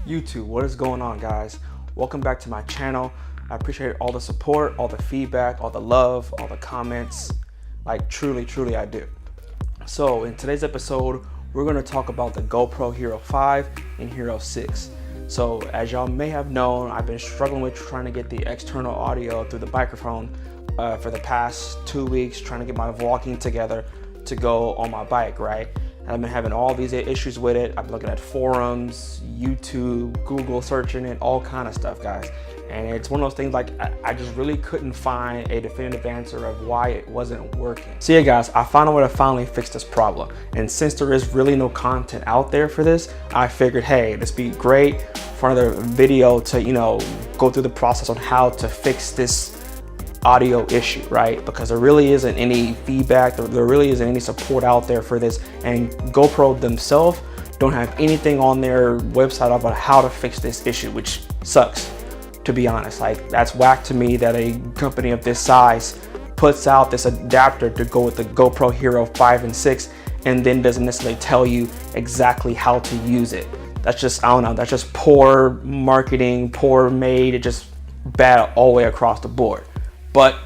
YouTube, what is going on, guys? Welcome back to my channel. I appreciate all the support, all the feedback, all the love, all the comments. Like truly I do. So in today's episode, we're going to talk about the GoPro Hero 5 and Hero 6. So as y'all may have known, I've been struggling with trying to get the external audio through the microphone for the past 2 weeks, trying to get my vlogging together to go on my bike, right? And I've been having all these issues with it. I've been looking at forums, YouTube, Google searching it, all kind of stuff, guys. And it's one of those things like I just really couldn't find a definitive answer of why it wasn't working. So yeah, guys, I found a way to finally fix this problem. And since there is really no content out there for this, I figured, hey, this would be great for another video to, go through the process on how to fix this audio issue, right? Because there really isn't any feedback, there really isn't any support out there for this, and GoPro themselves don't have anything on their website about how to fix this issue, which sucks, to be honest. Like, that's whack to me that a company of this size puts out this adapter to go with the GoPro Hero 5 and 6 and then doesn't necessarily tell you exactly how to use it. That's just, I don't know, that's just poor marketing, poor made, it just bad all the way across the board. But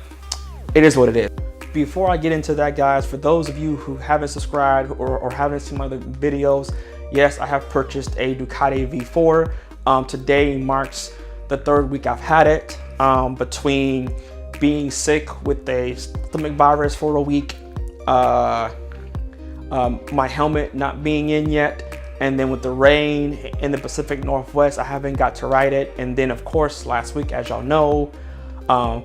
it is what it is. Before I get into that, guys, for those of you who haven't subscribed or haven't seen my other videos, yes, I have purchased a Ducati V4. Today marks the 3rd week I've had it. Between being sick with a stomach virus for a week, my helmet not being in yet, and then with the rain in the Pacific Northwest, I haven't got to ride it. And then of course, last week, as y'all know,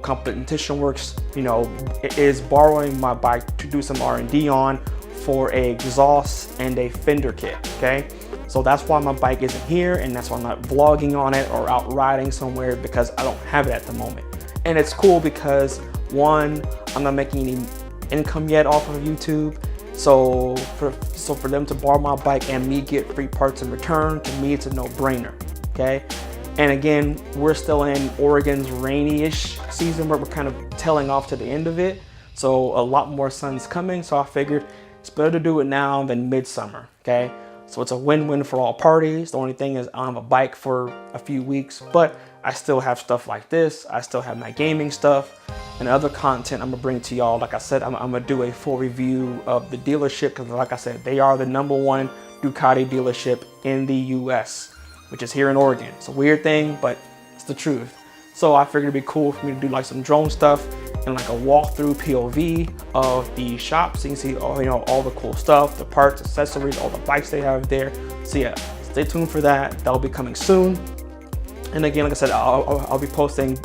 Competition Works, is borrowing my bike to do some R&D on for a exhaust and a fender kit, okay? So that's why my bike isn't here, and that's why I'm not vlogging on it or out riding somewhere, because I don't have it at the moment. And it's cool because, one, I'm not making any income yet off of YouTube. So for them to borrow my bike and me get free parts in return, to me it's a no-brainer, okay? And again, we're still in Oregon's rainy-ish season where we're kind of tailing off to the end of it. So a lot more sun's coming. So I figured it's better to do it now than midsummer, okay? So it's a win-win for all parties. The only thing is I don't have a bike for a few weeks, but I still have stuff like this. I still have my gaming stuff and other content I'm gonna bring to y'all. Like I said, I'm gonna do a full review of the dealership, because like I said, they are the #1 Ducati dealership in the US. Which is here in Oregon. It's a weird thing, but it's the truth. So I figured it'd be cool for me to do like some drone stuff and like a walkthrough POV of the shop, so you can see all the cool stuff, the parts, accessories, all the bikes they have there. So yeah, stay tuned for that. That'll be coming soon. And again, like I said, I'll be posting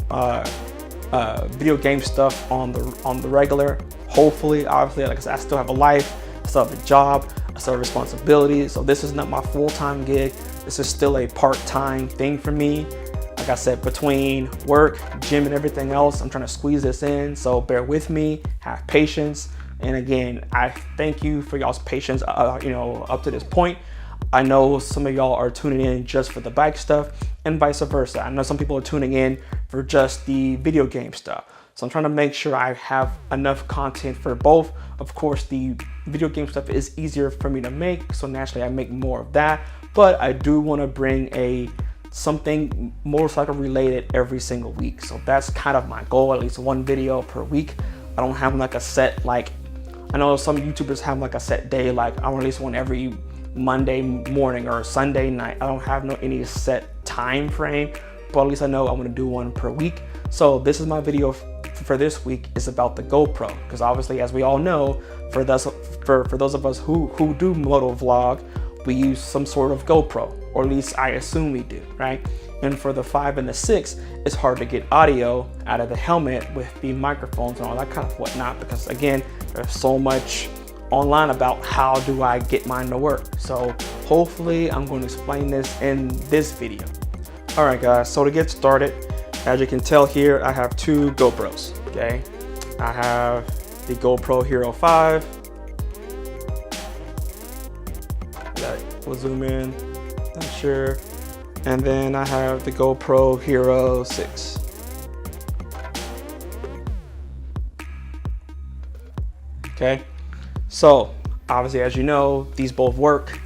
video game stuff on the regular. Hopefully, obviously, like I said, I still have a life, I still have a job, I still have responsibilities. So this is not my full-time gig. This is still a part-time thing for me. Like I said, between work, gym, and everything else, I'm trying to squeeze this in. So bear with me, have patience. And again, I thank you for y'all's patience, up to this point. I know some of y'all are tuning in just for the bike stuff and vice versa. I know some people are tuning in for just the video game stuff. So I'm trying to make sure I have enough content for both. Of course, the video game stuff is easier for me to make, so naturally I make more of that. But I do want to bring something motorcycle related every single week. So that's kind of my goal, at least one video per week. I don't have like a set, like, I know some YouTubers have like a set day, like I release one every Monday morning or Sunday night. I don't have any set time frame, but at least I know I'm gonna do one per week. So this is my video for this week, is about the GoPro, because obviously, as we all know, for those of us who do moto vlog, we use some sort of GoPro, or at least I assume we do, right? And for the 5 and the 6, it's hard to get audio out of the helmet with the microphones and all that kind of whatnot, because again, there's so much online about how do I get mine to work. So hopefully I'm going to explain this in this video. All right, guys, so to get started, as you can tell here, I have 2 GoPros, okay? I have the GoPro Hero 5. We'll zoom in, not sure. And then I have the GoPro Hero 6. Okay, so obviously, as you know, these both work.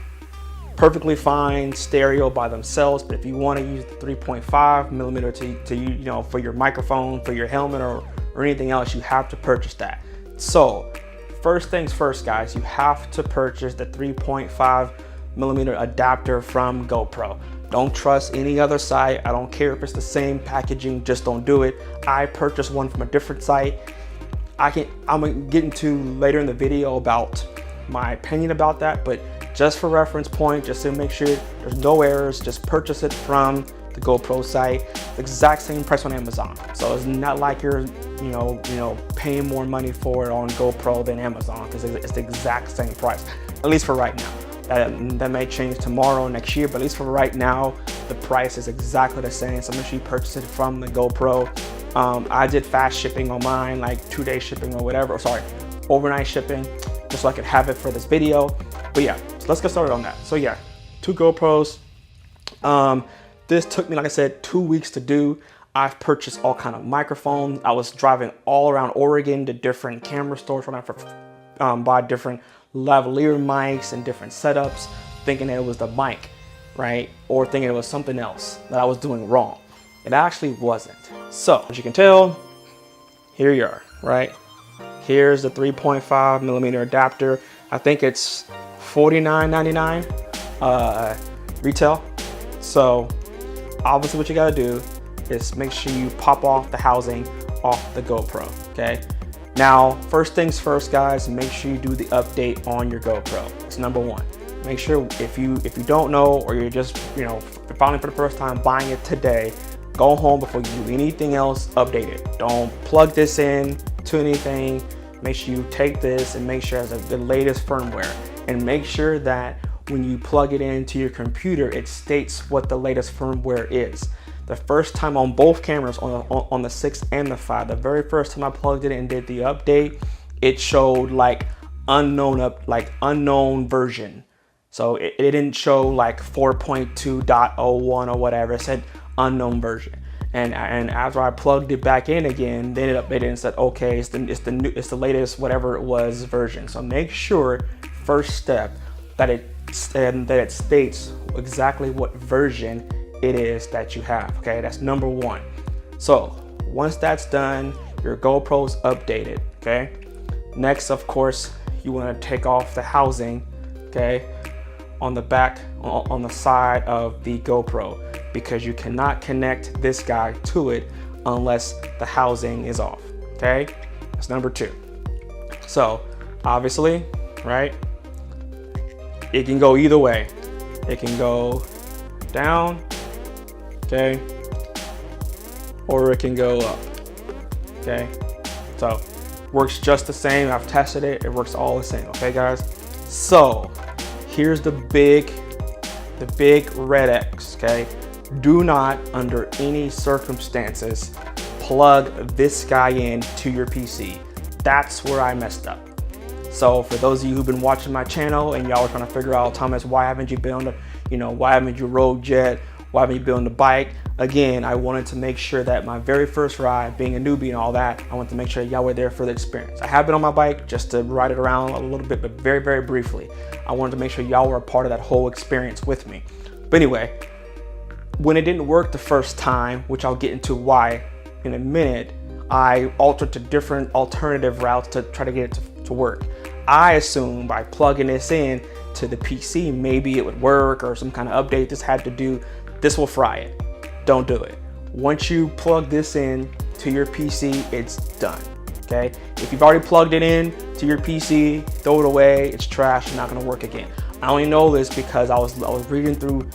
perfectly fine stereo by themselves, but if you want to use the 3.5 millimeter to you know, for your microphone, for your helmet, or anything else, you have to purchase that. So first things first, guys, you have to purchase the 3.5 millimeter adapter from GoPro. Don't trust any other site. I don't care if it's the same packaging, just don't do it. I purchased one from a different site. I'm gonna get into later in the video about my opinion about that, but just for reference point, just to make sure there's no errors, just purchase it from the GoPro site. It's the exact same price on Amazon. So it's not like you're, you know, paying more money for it on GoPro than Amazon, because it's the exact same price, at least for right now. That may change tomorrow, next year, but at least for right now, the price is exactly the same. So make sure you purchase it from the GoPro. I did fast shipping on mine, like 2-day shipping or whatever, sorry, overnight shipping, just so I could have it for this video. But yeah, so let's get started on that. So yeah, 2 GoPros. This took me, like I said, 2 weeks to do. I've purchased all kind of microphones. I was driving all around Oregon to different camera stores trying to buy different lavalier mics and different setups, thinking that it was the mic, right? Or thinking it was something else that I was doing wrong. It actually wasn't. So as you can tell, here you are, right? Here's the 3.5 millimeter adapter. I think it's $49.99 retail. So obviously what you gotta do is make sure you pop off the housing off the GoPro, okay? Now, first things first, guys, make sure you do the update on your GoPro. It's number one. Make sure if you don't know, or you're just, you know, finally for the first time buying it today, go home before you do anything else, update it. Don't plug this in to anything. Make sure you take this and make sure it has the latest firmware, and make sure that when you plug it into your computer, it states what the latest firmware is. The first time on both cameras, on the 6 and the 5, the very first time I plugged it in and did the update, it showed like unknown version. So it didn't show like 4.2.01 or whatever. It said unknown version. And after I plugged it back in again, they ended up updating and said, okay, it's the latest whatever it was version. So make sure, first step, that it states exactly what version it is that you have. Okay, that's number one. So once that's done, your GoPro's updated. Okay, next, of course, you want to take off the housing, okay, on the back, on the side of the GoPro, because you cannot connect this guy to it unless the housing is off. Okay, that's number two. So obviously, right, it can go either way. It can go down, okay, or it can go up, okay? So works just the same. I've tested it. It works all the same, okay, guys? So here's the big red X, okay? Do not, under any circumstances, plug this guy in to your PC. That's where I messed up. So for those of you who've been watching my channel and y'all are trying to figure out, Thomas, why haven't you been on the, why haven't you rode yet? Why haven't you been on the bike? Again, I wanted to make sure that my very first ride, being a newbie and all that, I wanted to make sure y'all were there for the experience. I have been on my bike just to ride it around a little bit, but very, very briefly. I wanted to make sure y'all were a part of that whole experience with me. But anyway, when it didn't work the first time, which I'll get into why in a minute, I altered to different alternative routes to try to get it to work. I assumed by plugging this in to the PC, maybe it would work, or some kind of update this had to do. This will fry it. Don't do it. Once you plug this in to your PC, it's done, okay? If you've already plugged it in to your PC, throw it away, it's trash, it's not gonna work again. I only know this because I was reading through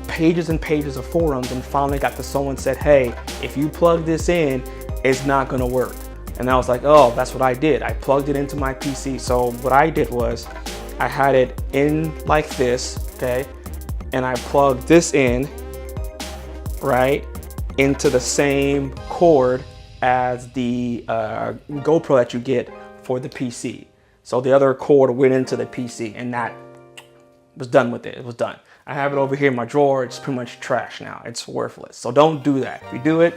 pages and pages of forums and finally got to someone said, hey, if you plug this in, it's not gonna work. And I was like, oh, that's what I did. I plugged it into my PC. So what I did was I had it in like this, okay? And I plugged this in, right, into the same cord as the GoPro that you get for the PC. So the other cord went into the PC, and that was done with it. It was done. I have it over here in my drawer. It's pretty much trash now. It's worthless. So don't do that. If you do it,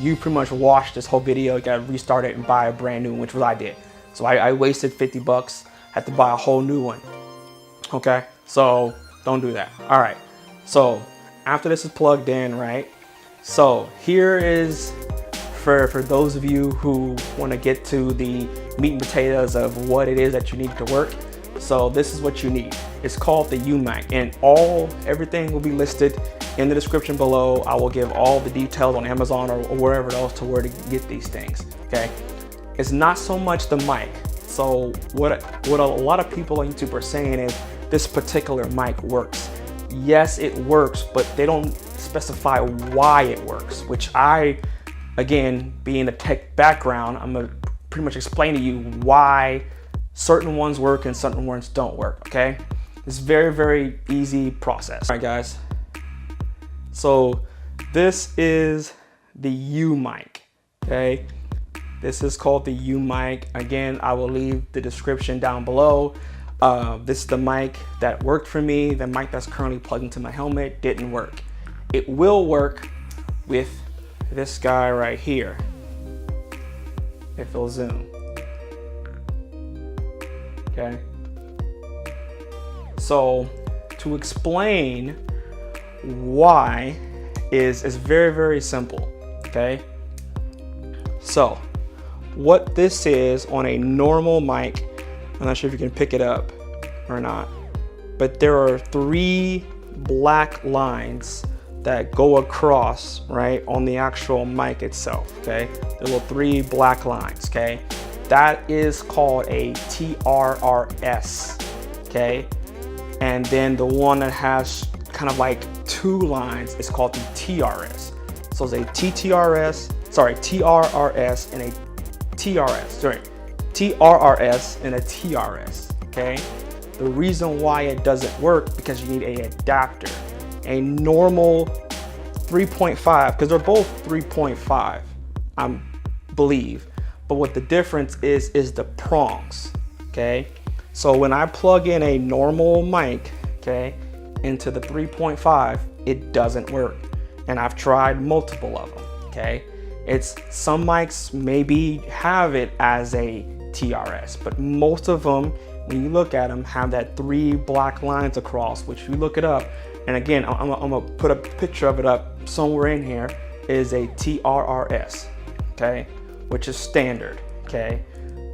you pretty much washed this whole video. You gotta restart it and buy a brand new one, which was I did. So I wasted 50 bucks, had to buy a whole new one. Okay, so Don't do that. All right. So after this is plugged in, right? So here is for those of you who want to get to the meat and potatoes of what it is that you need to work. So this is what you need. It's called the YOUMIC, and everything will be listed in the description below. I will give all the details on Amazon or wherever else to where to get these things. Okay. It's not so much the mic. So what a lot of people on YouTube are saying is this particular mic works. Yes, it works, but they don't specify why it works, which I, again, being a tech background, I'm gonna pretty much explain to you why certain ones work and certain ones don't work, okay? It's very, very easy process. All right, guys. So this is the YOUMIC, okay? This is called the YOUMIC. Again, I will leave the description down below. This is the mic that worked for me. The mic that's currently plugged into my helmet didn't work. It will work with this guy right here, if it'll zoom. Okay. So to explain why is very, very simple. Okay. So what this is on a normal mic, I'm not sure if you can pick it up or not, but there are 3 black lines that go across, right, on the actual mic itself, okay? There are 3 black lines, okay? That is called a TRRS, okay? And then the one that has kind of like 2 lines is called the TRS. So it's a TRRS and a TRRS and a TRS, okay? The reason why it doesn't work because you need an adapter. A normal 3.5, because they're both 3.5, I believe. But what the difference is the prongs, okay? So when I plug in a normal mic, okay, into the 3.5, it doesn't work. And I've tried multiple of them, okay? Some mics maybe have it as a TRS, but most of them, when you look at them, have that 3 black lines across, which if you look it up, and again, I'm gonna put a picture of it up somewhere in here, is a TRRS, okay, which is standard, okay.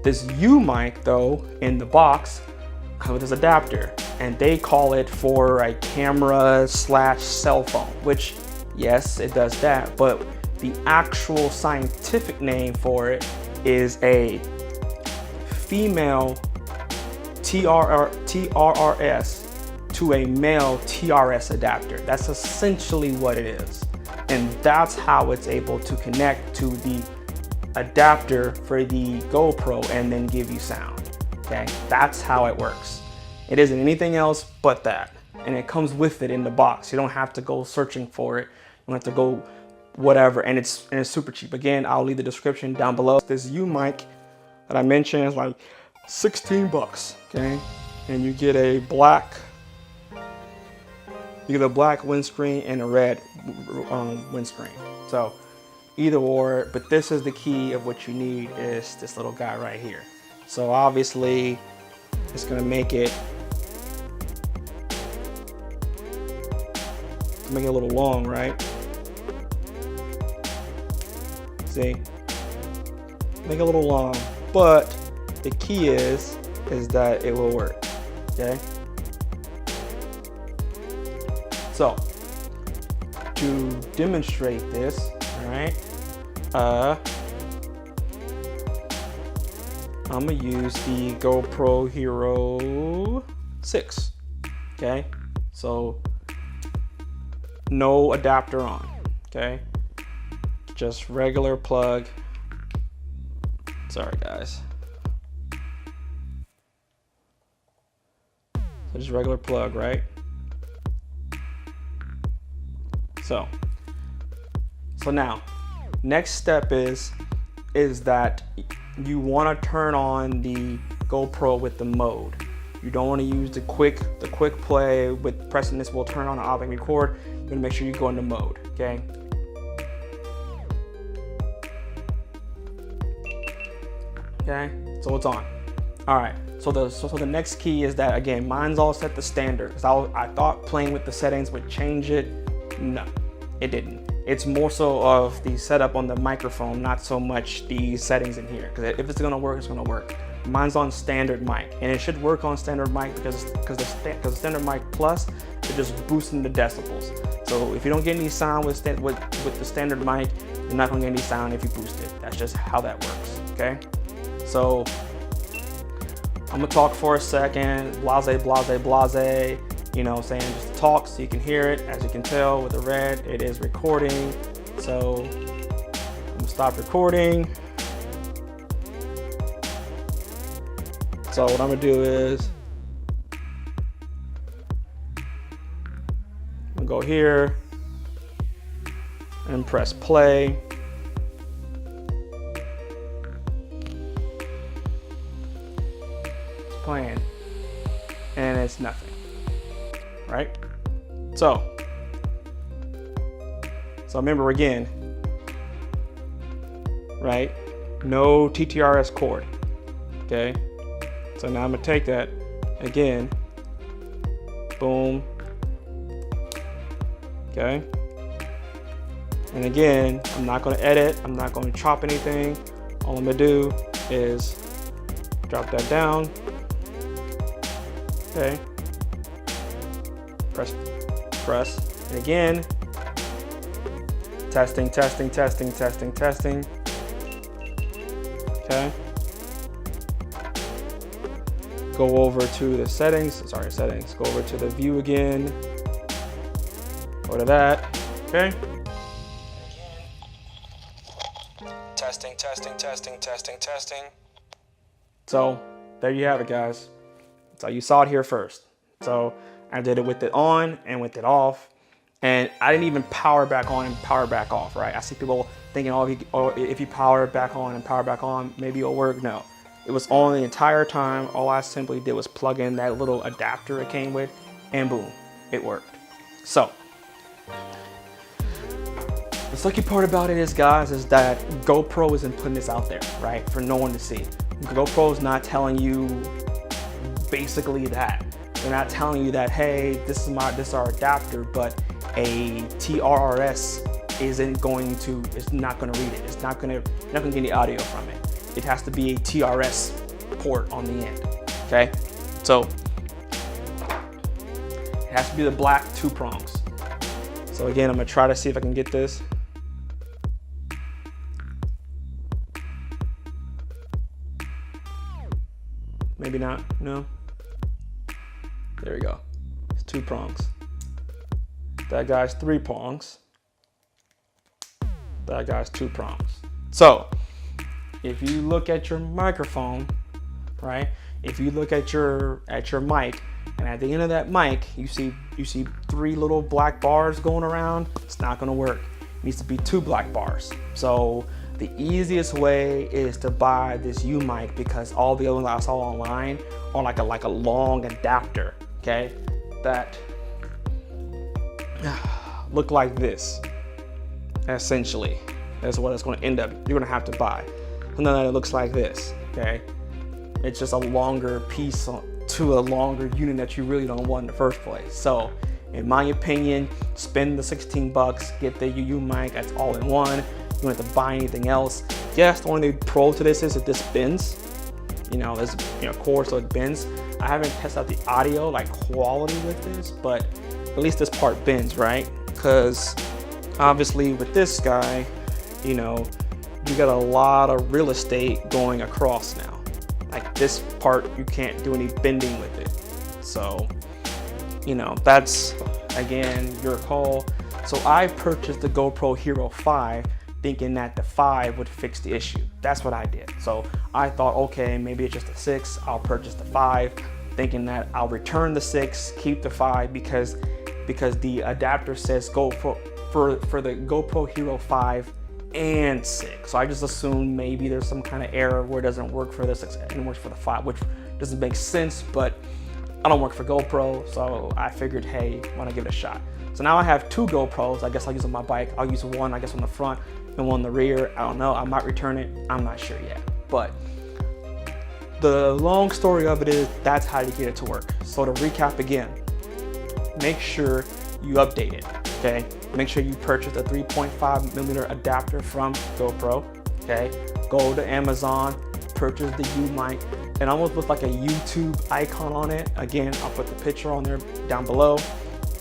This YOUMIC though, in the box, comes with this adapter, and they call it for a camera / cell phone, which yes, it does that, but the actual scientific name for it is a female TRRS to a male TRS adapter. That's essentially what it is. And that's how it's able to connect to the adapter for the GoPro and then give you sound, okay? That's how it works. It isn't anything else but that. And it comes with it in the box. You don't have to go searching for it. You don't have to go whatever, and it's super cheap. Again, I'll leave the description down below. This YOUMIC that I mentioned is like 16 bucks, okay? And you get a black windscreen and a red windscreen. So either or, but this is the key of what you need is this little guy right here. So obviously it's gonna make it a little long, right? See, make it a little long, but the key is that it will work, okay? So to demonstrate this, all right, I'm gonna use the GoPro Hero 6, okay? So no adapter on, okay? Just regular plug. Sorry guys. So just regular plug, right? So now, next step is that you want to turn on the GoPro with the mode. You don't want to use the quick play with pressing this will turn on and off and record. You want to make sure you go into mode, okay? Okay, so it's on. All right, so the next key is that, again, mine's all set to standard, because I thought playing with the settings would change it. No, it didn't. It's more so of the setup on the microphone, not so much the settings in here, because if it's gonna work, it's gonna work. Mine's on standard mic, and it should work on standard mic because the standard mic plus, it just boosting the decibels. So if you don't get any sound with the standard mic, you're not gonna get any sound if you boost it. That's just how that works, okay? So I'm gonna talk for a second, blase, blase, blase, you know what I'm saying, just talk so you can hear it. As you can tell with the red, it is recording. So I'm gonna stop recording. So what I'm gonna do is, I'm gonna go here and press play. It's playing, and it's nothing, right? So remember again, right? No TRRS cord, okay? So now I'm gonna take that again, boom, okay? And again, I'm not gonna edit, I'm not gonna chop anything. All I'm gonna do is drop that down, okay? Press, and again, testing, testing, testing, testing, testing, okay? Go over to the settings, go over to the view again, go to that, okay? Testing, testing, testing, testing, testing. So there you have it, guys. So you saw it here first. So I did it with it on and with it off, and I didn't even power back on and power back off, right? I see people thinking, oh, if you power it back on and power back on, maybe it'll work. No. It was on the entire time. All I simply did was plug in that little adapter it came with, and boom, it worked. So the sucky part about it is, guys, is that GoPro isn't putting this out there, right, for no one to see. GoPro is not telling you basically that. They're not telling you that, hey, this is our adapter, but a TRRS is not going to read it. It's not going to get any audio from it. It has to be a TRRS port on the end, okay? So it has to be the black 2 prongs. So again, I'm gonna try to see if I can get this. Maybe not, no. There we go, it's 2 prongs. That guy's 3 prongs. That guy's 2 prongs. So if you look at your microphone, right? If you look at your mic, and at the end of that mic, you see 3 little black bars going around, it's not gonna work. It needs to be 2 black bars. So the easiest way is to buy this YOUMIC, because all the other ones I saw online are like a long adapter, okay? That look like this, essentially. That's what it's gonna end up, you're gonna have to buy. And then it looks like this, okay? It's just a longer piece to a longer unit that you really don't want in the first place. So in my opinion, spend the 16 bucks, get the YOUMIC, that's all in one. You don't have to buy anything else. Yes, the only pro to this is that this bends. You know, there's cord, so it bends. I haven't tested out the audio, like quality with this, but at least this part bends, right? Because obviously with this guy, you know, you got a lot of real estate going across now. Like this part, you can't do any bending with it. So, you know, that's, again, your call. So I purchased the GoPro Hero 5 thinking that the 5 would fix the issue. That's what I did. So I thought, okay, maybe it's just a 6, I'll purchase the 5, thinking that I'll return the 6, keep the 5, because the adapter says GoPro for the GoPro Hero 5 and 6. So I just assumed maybe there's some kind of error where it doesn't work for the 6 and works for the 5, which doesn't make sense, but I don't work for GoPro, so I figured, hey, why not give it a shot? So now I have 2 GoPros. I guess I'll use on my bike. I'll use one, I guess, on the front and one on the rear. I don't know, I might return it, I'm not sure yet. But the long story of it is that's how you get it to work. So to recap again, make sure you update it, okay? Make sure you purchase a 3.5mm adapter from GoPro, okay? Go to Amazon, purchase the YOUMIC. It almost looks like a YouTube icon on it. Again, I'll put the picture on there down below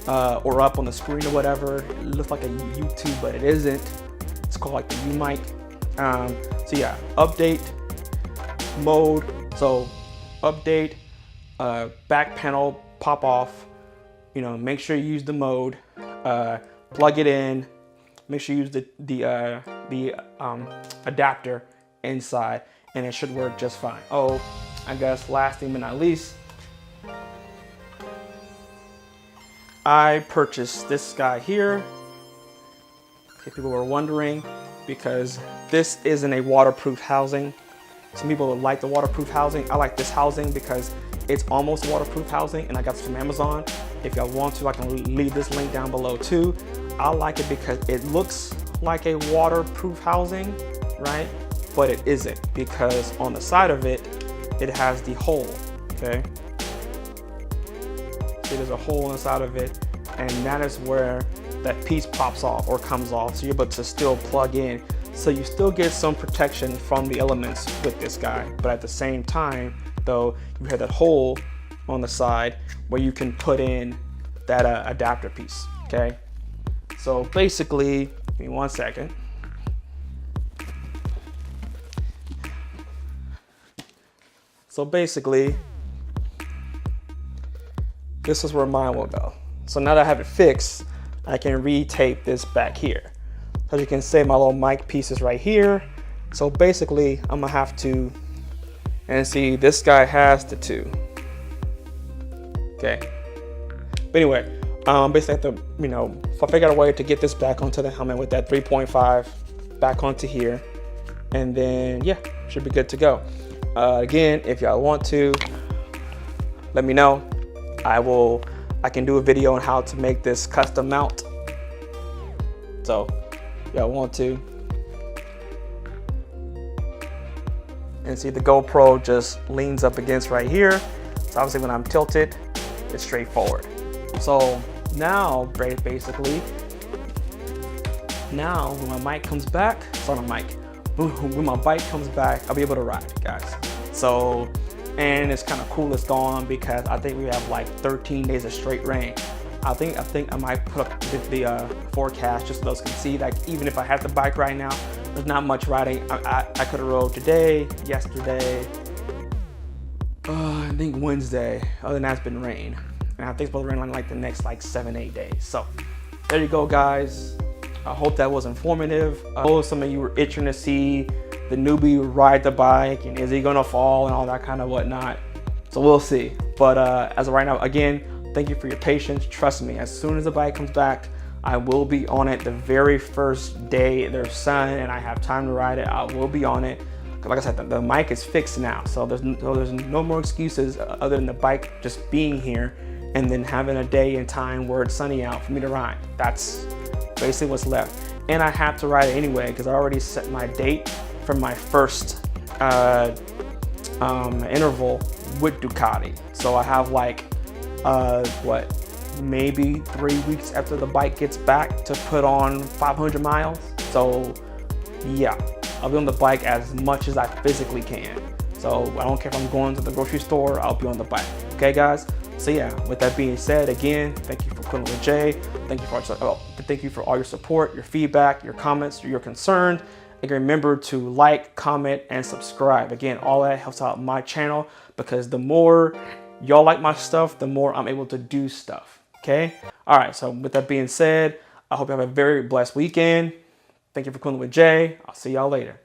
or up on the screen or whatever. It looks like a YouTube, but it isn't. It's called like the YOUMIC. So yeah, update mode. So update, back panel pop off. You know, make sure you use the mode. Plug it in. Make sure you use the adapter inside, and it should work just fine. Oh, I guess last thing but not least, I purchased this guy here. If people were wondering, because this isn't a waterproof housing. Some people would like the waterproof housing. I like this housing because it's almost waterproof housing, and I got this from Amazon. If y'all want to, I can leave this link down below too. I like it because it looks like a waterproof housing, right? But it isn't, because on the side of it, it has the hole, okay? See, there's a hole inside of it, and that is where that piece pops off or comes off, so you're able to still plug in. So you still get some protection from the elements with this guy, but at the same time, though, you have that hole on the side where you can put in that adapter piece, okay? So basically, give me 1 second. So basically, this is where mine will go. So now that I have it fixed, I can retape this back here. As you can see, my little mic piece is right here. So basically, I'm gonna have to, and see, this guy has the two. Okay. But anyway, basically I have to, you know, if I figure out a way to get this back onto the helmet with that 3.5 back onto here, and then yeah, should be good to go. Again, if y'all want to, let me know. I can do a video on how to make this custom mount. So y'all want to. And see, the GoPro just leans up against right here. So obviously when I'm tilted, it's straightforward. So now, basically, now when my mic comes back, sorry, my mic, when my bike comes back, I'll be able to ride, guys. So, and it's kind of cool it's gone because I think we have like 13 days of straight rain. I think I might put up the forecast just so those can see, like, even if I had the bike right now, there's not much riding. I could have rode today, yesterday, I think Wednesday. Other than that, it's been rain. And I think it's supposed to rain like the next like 7-8 days. So there you go, guys. I hope that was informative. I know some of you were itching to see the newbie ride the bike and is he gonna fall and all that kind of whatnot. So we'll see. But as of right now, again, thank you for your patience. Trust me, as soon as the bike comes back, I will be on it the very first day there's sun and I have time to ride it. I will be on it. Like I said, the mic is fixed now, so there's no more excuses other than the bike just being here and then having a day and time where it's sunny out for me to ride. That's basically what's left. And I have to ride it anyway because I already set my date for my first interval with Ducati. So I have like, what, maybe 3 weeks after the bike gets back to put on 500 miles. So yeah, I'll be on the bike as much as I physically can. So I don't care if I'm going to the grocery store, I'll be on the bike. Okay, guys? So yeah, with that being said, again, thank you for Cooling with Jay. Thank you for all your support, your feedback, your comments, your concern. And remember to like, comment, and subscribe. Again, all that helps out my channel because the more y'all like my stuff, the more I'm able to do stuff. Okay? All right, so with that being said, I hope you have a very blessed weekend. Thank you for Cooling with Jay. I'll see y'all later.